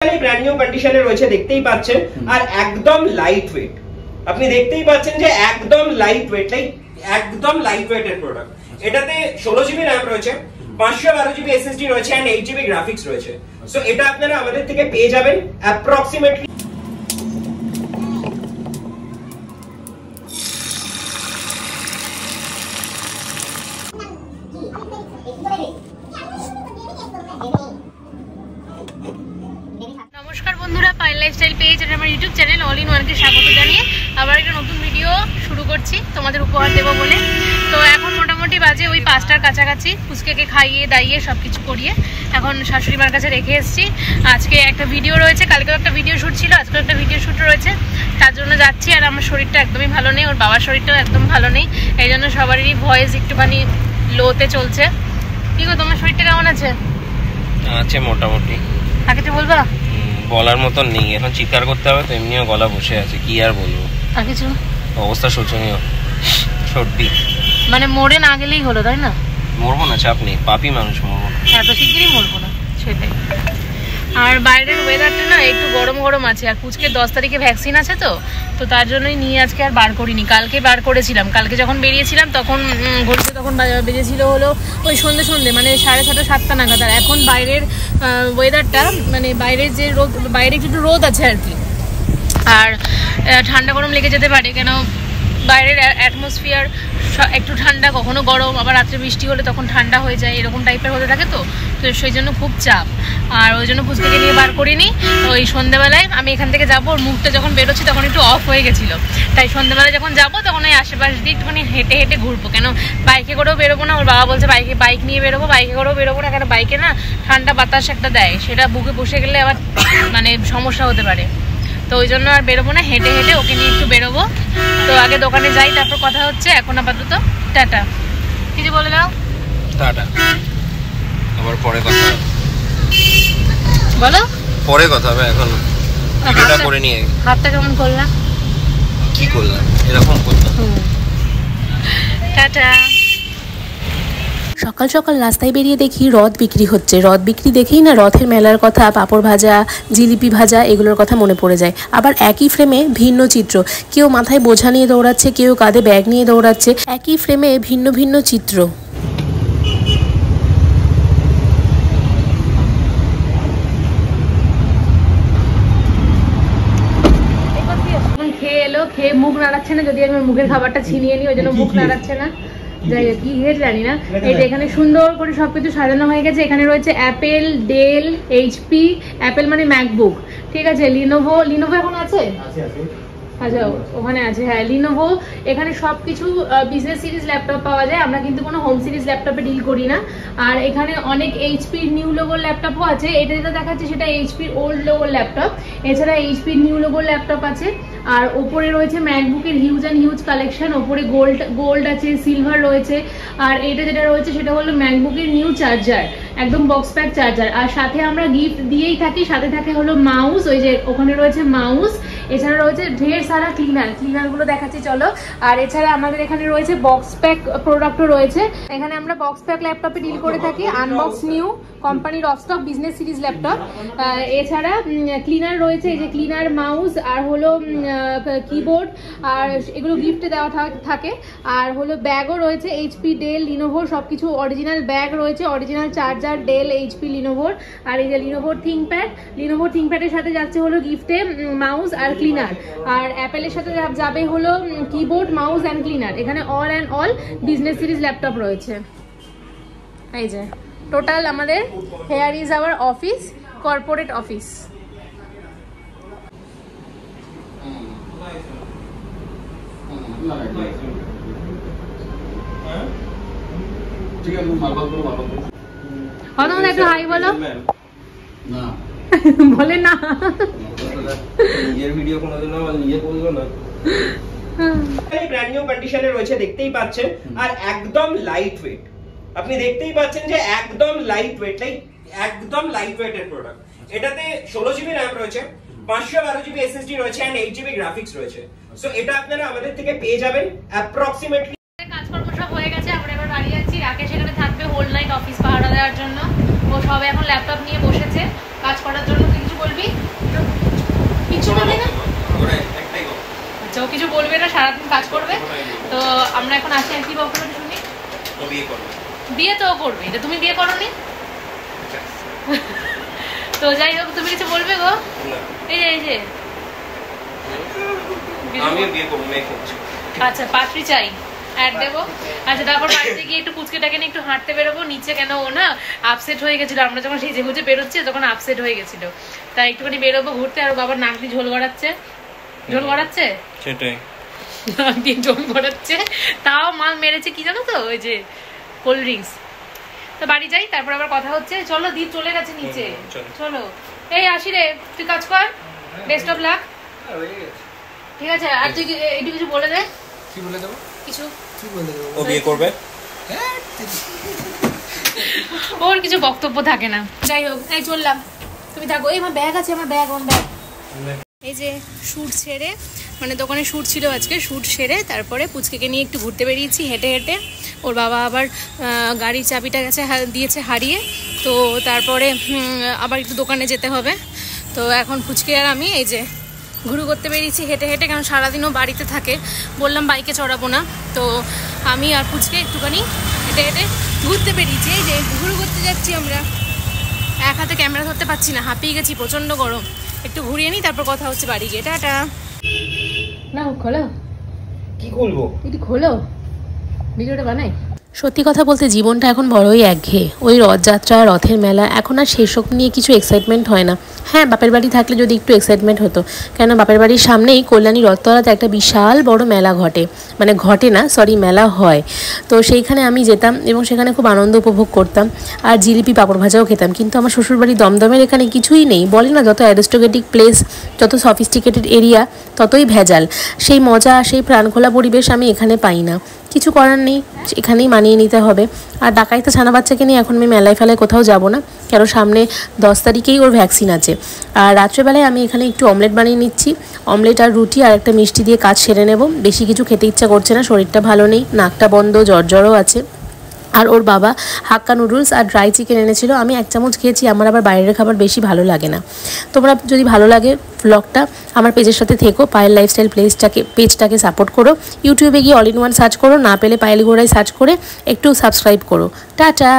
Brand new কন্ডিশনে রয়েছে, দেখতেই পাচ্ছেন। আর একদম লাইট ওয়েট, আপনি দেখতেই পাচ্ছেন যে একদম লাইট ওয়েট, একদম লাইট ওয়েটের প্রোডাক্ট। এটাতে 16 জিবি র্যাম রয়েছে, 512 জিবি এসএসডি রয়েছে এন্ড 8 জিবি গ্রাফিক্স রয়েছে। সো এটা আপনারা আমাদের থেকে পেয়ে যাবেন অ্যাপ্রক্সিমেটলি নমস্কার বন্ধুরা, পাইল লাইফস্টাইল পেজ আর আমার ইউটিউব চ্যানেল অল ইন ওয়ানকে স্বাগত জানিয়ে আবার একটা নতুন ভিডিও শুরু করছি তোমাদের উপহার দেবো বলে। তো এখন মোটামুটি বাজে ওই 5টার কাছাকাছি। পুচকেকে খাইয়ে দাইয়ে সব কিছু করিয়ে এখন শাশুড়ি মার কাছে রেখে এসেছি। আজকে একটা ভিডিও রয়েছে, কালকেও একটা ভিডিও শ্যুট ছিল, আজকেও একটা ভিডিও শ্যুট রয়েছে, তার জন্য যাচ্ছি। আর আমার শরীরটা একদমই ভালো নেই, ওর বাবার শরীরটাও একদম ভালো নেই, এই জন্য সবারই ভয়েস একটুখানি লোতে চলছে। কি গো, তোমার শরীরটা কেমন আছে? আছে মোটামুটি। আর কিছু বলবা? বলার মতন নেই, এখন চিৎকার করতে হবে তো, এমনিও গলা বসে আছে, কি আর বলবো। আর কিছু? অবস্থা শোচনীয়, সর্দি। মানে মরে না গেলেই হলো, তাই না? মরবো না, চাপ নেই, পাপি মানুষ, মরবো না, এত শিগগিরই মরবো না, সেটাই। আর বাইরের ওয়েদারটা না একটু গরম গরম আছে, আর পুচকে 10 তারিখে ভ্যাকসিন আছে তো তার জন্যই নিয়ে আজকে আর বার করিনি। কালকে বার করেছিলাম, কালকে যখন বেরিয়েছিলাম তখন ঘড়িতে তখন বেরিয়েছিল হলো ওই সন্ধে মানে 6:30 7টা নাগাদ। আর এখন বাইরের ওয়েদারটা মানে বাইরের যে রোদ, বাইরে একটু রোদ আছে আর কি, আর ঠান্ডা গরম লেগে যেতে পারে, কেন বাইরের অ্যাটমসফিয়ার একটু ঠান্ডা, কখনো গরম, আবার রাত্রে বৃষ্টি হলে তখন ঠান্ডা হয়ে যায়, এরকম টাইপের হতে থাকে তো সেই জন্য খুব চাপ। আর ওই জন্য পুচকে নিয়ে বার করিনি। ওই সন্ধ্যেবেলায় আমি এখান থেকে যাবো, ওর মুখটা যখন বেরোচ্ছি তখন একটু অফ হয়ে গেছিলো, তাই সন্ধ্যেবেলায় যখন যাবো তখন ওই আশেপাশ দিয়ে একটুখানি হেঁটে হেঁটে ঘুরবো, কেন বাইকে করেও বেরোবো না। ওর বাবা বলছে বাইক নিয়ে বেরোবো, বাইকে করেও বেরোবো না, কেন বাইকে না ঠান্ডা বাতাস একটা দেয়, সেটা বুকে বসে গেলে আবার মানে সমস্যা হতে পারে, তো ওই জন্য আর বেরোবো না, হেঁটে হেঁটে ওকে নিয়ে একটু বেরোবো। তো আগে দোকানে যাই, তারপর কথা হচ্ছে। এখন আপাতত টাটা। কিছু বলে দাও। টাটা, আবার পরে কথা বলো। পরে কথা হবে, এখন ভিডিওটা করে নিয়ে। হাতটা কেমন করলাম? কি করলাম? এরকম করলাম। টাটা। সকাল সকাল রাস্তায় বেরিয়ে দেখি রথ বিক্রি হচ্ছে। রথ বিক্রি দেখেই না রথের মেলার কথা, পাঁপড় ভাজা, জিলিপি ভাজা এগুলোর কথা মনে পড়ে যায়। আবার একই ফ্রেমে ভিন্ন চিত্র, কেউ মাথায় বোঝা নিয়ে দৌড়াচ্ছে, কেউ কাঁধে ব্যাগ নিয়ে দৌড়াচ্ছে, একই ফ্রেমে ভিন্ন ভিন্ন চিত্র। খেয়ে এলো, খেয়ে মুখ নাড়াচ্ছে না, যদি আমি মুখের খাবারটা ছিনিয়ে নিই ওই জন্য মুখ নাড়াচ্ছে না। যাই হোক, কি খেয়েছে জানি না। এই যে এখানে সুন্দর করে সবকিছু সাজানো হয়ে গেছে। এখানে রয়েছে অ্যাপেল, ডেল, এইচপি, অ্যাপেল মানে ম্যাকবুক, ঠিক আছে, লিনোভো এখন আছে, আচ্ছা ওখানে আছে, হ্যাঁ লিনোভো। এখানে সবকিছু বিজনেস সিরিজ ল্যাপটপ পাওয়া যায়, আমরা কিন্তু কোনো হোম সিরিজ ল্যাপটপে ডিল করি না। আর এখানে অনেক এইচপির নিউ লোগোর ল্যাপটপও আছে, এটা যেটা দেখাচ্ছে সেটা এইচপির ওল্ড লোগোর ল্যাপটপ, এছাড়া এইচপির নিউ লোগোর ল্যাপটপ আছে। আর ওপরে রয়েছে ম্যাকবুকের হিউজ অ্যান্ড হিউজ কালেকশন, ওপরে গোল্ড আছে, সিলভার রয়েছে। আর এটা যেটা রয়েছে সেটা হলো ম্যাকবুকের নিউ চার্জার, একদম বক্স প্যাক চার্জার। আর সাথে আমরা গিফট দিয়েই থাকি, সাথে থাকে হলো মাউস, ওই যে ওখানে রয়েছে মাউস। এছাড়া রয়েছে ঢের সারা ক্লিনারগুলো দেখাচ্ছি চলো। আর এছাড়া আমাদের এখানে রয়েছে বক্স প্যাক প্রোডাক্টও রয়েছে। এখানে আমরা বক্স প্যাক ল্যাপটপে ডিল করে থাকি, আনবক্স নিউ কোম্পানির অফস্টক বিজনেস সিরিজ ল্যাপটপ। এছাড়া ক্লিনার রয়েছে, এই যে ক্লিনার, মাউস আর হলো কিবোর্ড, আর এগুলো গিফটে দেওয়া থাকে। আর হলো ব্যাগও রয়েছে, এইচপি, ডেল, লিনোভোর সবকিছু অরিজিনাল ব্যাগ রয়েছে, অরিজিনাল চার্জার, ডেল, এইচপি, লিনোভোর। আর এই যে লিনোভোর থিংকপ্যাডের সাথে যাচ্ছে হলো গিফটে মাউস আর ক্লিনার। আর অ্যাপেলের সাথে যাবে হলো কিবোর্ড, মাউস অ্যান্ড ক্লিনার। এখানে all and all business series laptop রয়েছে। এই যে টোটাল আমাদের hair is our office, corporate office. একটু হাই বলো। বলে না, ব্র্যান্ড নিউ কন্ডিশনে রয়েছে, দেখতেই পাচ্ছেন। আর একদম লাইট ওয়েট, আপনি দেখতেই পাচ্ছেন যে একদম লাইট ওয়েট, একদম লাইট ওয়েটের প্রোডাক্ট। এটাতে 16 জিবি র্যাম রয়েছে, 512 জিবি এসএসডি রয়েছে এন্ড 8 জিবি গ্রাফিক্স রয়েছে। সো এটা আপনারা আমাদের থেকে পেয়ে যাবেন অ্যাপ্রক্সিমেটলি। কাজকর্ম সব হয়ে গেছে, আমরা এবার বাড়ি যাচ্ছি। রাকেশ এখানে থাকবে হোল নাইট অফিস পাহারা দেওয়ার জন্য। ও সবে এখন ল্যাপটপ নিয়ে বসেছে কাজ করার জন্য। কিছু বলবি? কিছু বলবি না? আচ্ছা, ও কিছু বলবে না, সারাদিন কাজ করবে। তো আমরা এখন আসি, আর কি বক্তব্য শুনি? বিয়ে তো করবে, এটা তুমি বিয়ে করোনি? তো যাই হোক, তুমি কিছু বলবে গো? এই যে আমি বিয়ে করব, মেয়ে করছি। আচ্ছা, পাত্রী চাই, অ্যাড দেবো। আচ্ছা, তারপর বাড়িতে গিয়ে একটু পুচকেটাকে নিয়ে একটু হাঁটতে বেরোবো নিচে, কেন ও না আপসেট হয়ে গেছিল, আমরা যখন সেজে গুজে বেরোচ্ছি তখন আপসেট হয়ে গেছিল, তাই একটুখানি বেরোবো ঘুরতে। আর বাবার নাক দিয়ে ঝোল গড়াচ্ছে সেটাই, নাক দিয়ে ঝোল গড়াচ্ছে, তাও মাল মেরেছে কি জানো তো, ওই যে কোল্ড ড্রিঙ্কস। তো বাড়ি যাই, তারপর আবার কথা হচ্ছে। চলো, দীপ চলে গেছে নিচে, চলো। এই আসি রে, তুই কাজ কর, বেস্ট অফ লাক। ঠিক আছে, আর তুই একটু কিছু বলে দে। কি বলে দেবো? কিছু কি বলে দেবো? ও বিয়ে করবে? ওর কিছু বক্তব্য থাকে না। যাই হোক, এই চললাম, তুমি থাকো। এই আমার ব্যাগ আছে, আমার ব্যাগ। এই যে শ্যুট ছেড়ে, মানে দোকানে শ্যুট ছিল আজকে, শ্যুট সেরে তারপরে পুচকেকে নিয়ে একটু ঘুরতে বেরিয়েছি হেঁটে হেঁটে। ওর বাবা আবার গাড়ির চাবিটা দিয়েছে হারিয়ে, তো তারপরে আবার একটু দোকানে যেতে হবে। তো এখন পুচকে আর আমি এই যে ঘুরু করতে বেরিয়েছি হেঁটে হেঁটে, কারণ সারাদিনও বাড়িতে থাকে, বললাম বাইকে চড়াবো না। তো আমি আর পুচকে একটুখানি হেঁটে হেঁটে ঘুরতে বেরিয়েছি। এই যে ঘুরু করতে যাচ্ছি আমরা, এক হাতে ক্যামেরা ধরতে পারছি না, হাঁপিয়ে গেছি, প্রচণ্ড গরম। একটু ঘুরিয়ে নিই, তারপর কথা হচ্ছে বাড়ি গিয়ে। টাটা। না খোলো, কি খুলবো? একটু খোলো, ভিডিওটা বানাই। সত্যি কথা বলতে জীবনটা এখন বড়ই একঘেয়ে। ওই রথযাত্রা, রথের মেলা, এখন আর সেসব নিয়ে কিছু এক্সাইটমেন্ট হয় না। হ্যাঁ, বাপের বাড়ি থাকলে যদি একটু এক্সাইটমেন্ট হতো, কেন বাপের বাড়ির সামনেই কল্যাণী রথতলাতে একটা বিশাল বড় মেলা ঘটে না, মেলা হয়। তো সেইখানে আমি যেতাম এবং সেখানে খুব আনন্দ উপভোগ করতাম, আর জিলিপি পাঁপড় ভাজাও খেতাম। কিন্তু আমার শ্বশুরবাড়ি দমদমের এখানে কিছুই নেই। বলে না, যত অ্যারিস্টোক্রেটিক প্লেস, যত সফিস্টিকেটেড এরিয়া, ততই ভেজাল। সেই মজা, সেই প্রাণখোলা পরিবেশ আমি এখানে পাই না। কিছু করার নেই, এখানেই মানিয়ে নিতে হবে। আর ডাকাইতে ছানা বাচ্চাকে নিয়ে এখন আমি মেলায় ফেলায় কোথাও যাব না, কেন সামনে 10 তারিখেই ওর ভ্যাকসিন আছে। আর রাত্রেবেলায় আমি এখানে একটু অমলেট বানিয়ে নিচ্ছি, অমলেট আর রুটি আর একটা মিষ্টি দিয়ে কাজ সেরে নেব। বেশি কিছু খেতে ইচ্ছা করছে না, শরীরটা ভালো নেই, নাকটা বন্ধ, জ্বরও আছে। আর ওর বাবা হাক্কা নুডলস আর ড্রাই চিকেন এনেছিল, আমি 1 চামচ খেয়েছি। আমার আবার বাইরের খাবার বেশি ভালো লাগে না। তোমরা যদি ভালো লাগে ব্লগটা, আমার পেজের সাথে থেকো, পায়েল লাইফস্টাইল পেজটাকে সাপোর্ট করো। ইউটিউবে গিয়ে অল ইন ওয়ান সার্চ করো, না পেলে পায়েল ঘোড়ায় সার্চ করে একটু সাবস্ক্রাইব করো। টাটা।